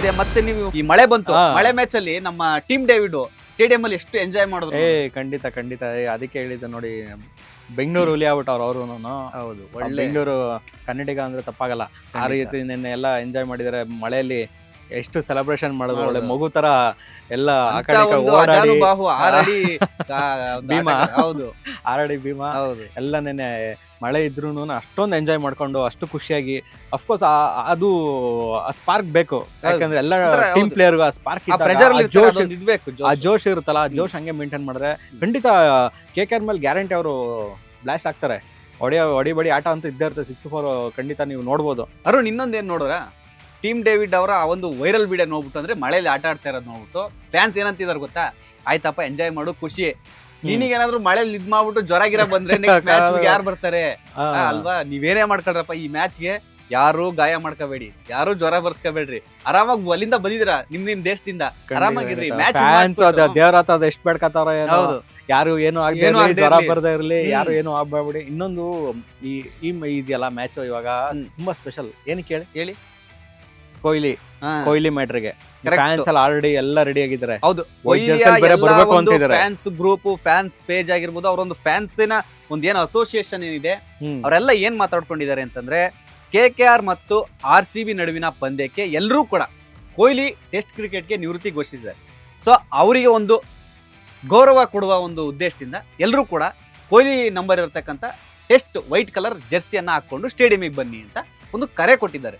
ಇದೆ. ಮತ್ತೆ ನೀವು ಈ ಮಳೆ ಬಂತು, ಮಳೆ ಮ್ಯಾಚ್ ಅಲ್ಲಿ ನಮ್ಮ ಟೀಮ್ ಡೇವಿಡ್ ಸ್ಟೇಡಿಯಂ ಅಲ್ಲಿ ಎಷ್ಟು ಎಂಜಾಯ್ ಮಾಡಿದ್ರು. ಖಂಡಿತ ಖಂಡಿತ ಅದಕ್ಕೆ ಹೇಳಿದ್ದು ನೋಡಿ, ಬೆಂಗಳೂರು ಹುಲಿ ಆಗ್ಬಿಟ್ಟವ್ರು ಅವರು. ಹೌದು, ಬೆಂಗಳೂರು ಕನ್ನಡಿಗ ಅಂದ್ರೆ ತಪ್ಪಾಗಲ್ಲ. ಆ ರೀತಿ ನಿನ್ನೆ ಎಲ್ಲ ಎಂಜಾಯ್ ಮಾಡಿದಾರೆ. ಮಳೆಯಲ್ಲಿ ಎಷ್ಟು ಸೆಲೆಬ್ರೇಷನ್ ಮಾಡಿದ್ರು, ಒಳ್ಳೆ ಮಗು ತರ ಎಲ್ಲ ಆರಡಿ ಭೀಮಾ ಎಲ್ಲ ನೆನ್ನೆ ಮಳೆ ಇದ್ರು ಅಷ್ಟೊಂದು ಎಂಜಾಯ್ ಮಾಡ್ಕೊಂಡು ಅಷ್ಟು ಖುಷಿಯಾಗಿ. ಅಫ್ಕೋರ್ಸ್ ಅದು ಸ್ಪಾರ್ಕ್ ಬೇಕು, ಯಾಕಂದ್ರೆ ಎಲ್ಲ ಟೀಮ್ ಪ್ಲೇಯರ್ಗೂ ಆ ಸ್ಪಾರ್ಕ್ ಆ ಜೋಶ್ ಇರುತ್ತಲ್ಲ, ಆ ಜೋಶ್ ಹಂಗೆ ಮೇಂಟೈನ್ ಮಾಡಿದ್ರೆ ಖಂಡಿತ KKR ಮೇಲೆ ಗ್ಯಾರಂಟಿ ಅವರು ಬ್ಲಾಸ್ಟ್ ಆಗ್ತಾರೆ. ಹೊಡಿ ಆಟ ಅಂತ ಇದ್ದೇ ಇರುತ್ತೆ. 6-4 ಖಂಡಿತ ನೀವು ನೋಡ್ಬೋದು. ಅರುಣ್, ಇನ್ನೊಂದೇನು ನೋಡಿದ್ರ, ಟೀಮ್ ಡೇವಿಡ್ ಅವರ ಆ ಒಂದು ವೈರಲ್ ವಿಡಿಯೋ ನೋಡ್ಬಿಟ್ಟು, ಅಂದ್ರೆ ಮಳೆಯಲ್ಲಿ ಆಟ ಆಡ್ತಾ ಇರೋದು ನೋಡ್ಬಿಟ್ಟು ಫ್ಯಾನ್ಸ್ ಏನಂತಿದಾರೆ ಗೊತ್ತಾ, ಆಯ್ತಪ್ಪ ಎಂಜಾಯ್ ಮಾಡು ಖುಷಿ, ನಿನಗೇನಾದ್ರೂ ಮಳೆಯಲ್ಲಿ ಇದ್ ಮಾಡ್ಬಿಟ್ಟು ಜ್ವರ ಗಿರ ಬಂದ್ರೆ ನೆಕ್ಸ್ಟ್ ಮ್ಯಾಚ್ ಯಾರು ಬರ್ತಾರೆ ಅಲ್ವಾ, ನೀವೇನೇ ಮಾಡ್ಕೊಳ್ರಪ್ಪ, ಈ ಮ್ಯಾಚ್ಗೆ ಯಾರು ಗಾಯ ಮಾಡ್ಕೋಬೇಡಿ, ಯಾರು ಜ್ವರ ಬರ್ಸ್ಕೋಬೇಡ್ರಿ, ಆರಾಮಾಗಿ ಅಲ್ಲಿಂದ ಬಂದಿದ್ದೀರಾ ನಿಮ್ ದೇಶದಿಂದ, ಆರಾಮಾಗಿರ್ರಿ. ಮ್ಯಾಚ್ ದೇವರಾತ ಅದ್ ಎಷ್ಟು ಬೇಡ್ಕತಾರ, ಯಾರು ಏನು ಆಗ್ಲಿ, ಜ್ವರ ಬರ್ದೇ ಇರ್ಲಿ, ಯಾರು ಏನು ಆಗ್ಬೇಡಿ. ಇನ್ನೊಂದು ಈ ಇದೆಯಲ್ಲ ಮ್ಯಾಚ್ ಇವಾಗ ತುಂಬಾ ಸ್ಪೆಷಲ್. ಏನಕ್ಕೆ ಹೇಳಿ, ಕೊಹ್ಲಿ ಮ್ಯಾಟ್ರಿಗೆ ಫ್ಯಾನ್ಸ್ ಎಲ್ಲ ಆಲ್ರೆಡಿ ಎಲ್ಲ ರೆಡಿ ಆಗಿದ್ದಾರೆ. ಹೌದು, ಫ್ಯಾನ್ಸ್ ಗ್ರೂಪ್, ಫ್ಯಾನ್ಸ್ ಪೇಜ್ ಆಗಿರ್ಬೋದು, ಅವರೊಂದು ಫ್ಯಾನ್ಸಿನ ಒಂದು ಏನು ಅಸೋಸಿಯೇಷನ್ ಏನಿದೆ, ಅವರೆಲ್ಲ ಏನ್ ಮಾತಾಡ್ಕೊಂಡಿದ್ದಾರೆ ಅಂತಂದ್ರೆ, KKR ಮತ್ತು RCB ನಡುವಿನ ಪಂದ್ಯಕ್ಕೆ ಎಲ್ಲರೂ ಕೂಡ ಕೊಹ್ಲಿ ಟೆಸ್ಟ್ ಕ್ರಿಕೆಟ್ಗೆ ನಿವೃತ್ತಿ ಘೋಷಿಸಿದ್ದಾರೆ. ಸೊ ಅವರಿಗೆ ಒಂದು ಗೌರವ ಕೊಡುವ ಒಂದು ಉದ್ದೇಶದಿಂದ ಎಲ್ಲರೂ ಕೂಡ ಕೊಹ್ಲಿ ನಂಬರ್ ಇರತಕ್ಕಂಥ ಟೆಸ್ಟ್ ವೈಟ್ ಕಲರ್ ಜೆರ್ಸಿಯನ್ನ ಹಾಕೊಂಡು ಸ್ಟೇಡಿಯಂಗೆ ಬನ್ನಿ ಅಂತ ಒಂದು ಕರೆ ಕೊಟ್ಟಿದ್ದಾರೆ.